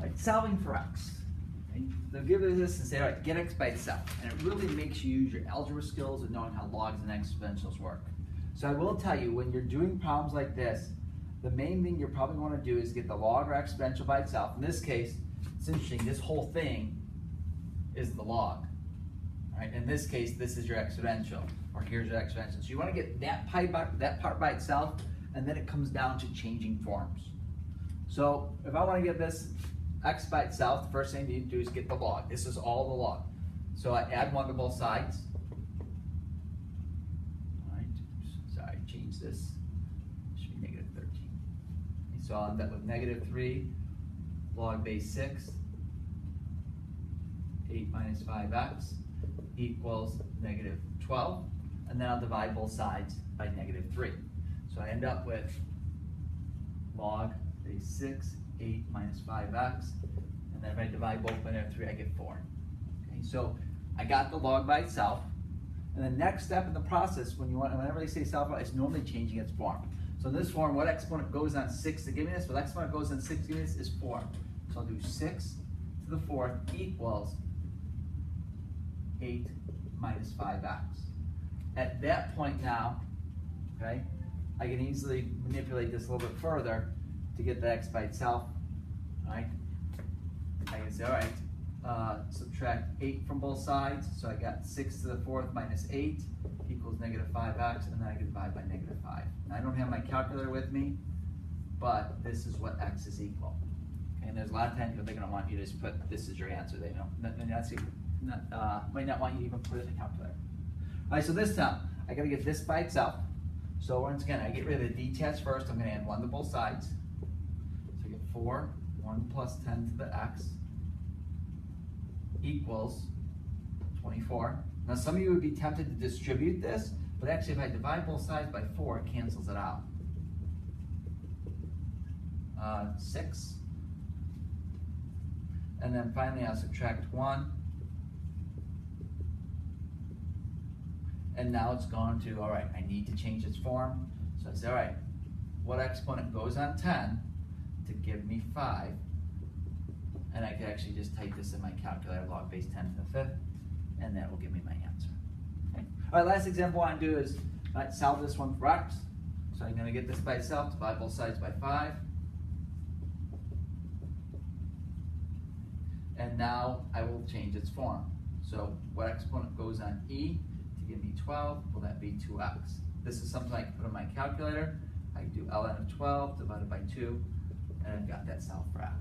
Right, solving for x. Okay? They'll give you this and say, all right, get x by itself. And it really makes you use your algebra skills and knowing how logs and exponentials work. So I will tell you, when you're doing problems like this, the main thing you're probably going to do is get the log or exponential by itself. In this case, it's interesting, this whole thing is the log. Right? In this case, this is your exponential, or here's your exponential. So you want to get that part by itself, and then it comes down to changing forms. So if I want to get this x by itself, the first thing you need to do is get the log. This is all the log. So I add 1 to both sides. All right, sorry, change this. It should be negative 13. Okay, so I'll end up with negative 3 log base 6, 8 minus 5x equals negative 12. And then I'll divide both sides by negative 3. So I end up with log base 6, 8 minus 5x, and then if I divide both by negative 3, I get 4. Okay, so I got the log by itself, and the next step in the process, whenever they say solve, is normally changing its form. So in this form, what exponent goes on 6 to give me this? What exponent goes on 6 to give me this is 4. So I'll do 6 to the 4th equals 8 minus 5x. At that point now, okay, I can easily manipulate this a little bit further to get the x by itself. All right, I can say, all right, subtract 8 from both sides. So I got 6 to the 4th minus 8 equals negative 5x, and then I can divide by negative 5. Now, I don't have my calculator with me, but this is what x is equal. Okay, and there's a lot of times they're going to want you to just put this is your answer. They know, might not want you to even put it in the calculator. All right, so this time, I got to get this by itself. So once again, I get rid of the d-test first. I'm going to add 1 to both sides. So I get 4, 1 plus 10 to the x equals 24. Now some of you would be tempted to distribute this, but actually if I divide both sides by 4, it cancels it out. 6. And then finally I'll subtract 1. And now it's gone to, all right, I need to change its form. So I say, all right, what exponent goes on 10 to give me 5? And I can actually just type this in my calculator, log base 10 to the 5th, and that will give me my answer. Okay. All right, last example I want to do is solve this one for x. So I'm going to get this by itself, divide both sides by 5. And now I will change its form. So what exponent goes on e? Give me 12, will that be 2x? This is something I can put in my calculator. I can do ln of 12 divided by 2, and I've got that solved for x.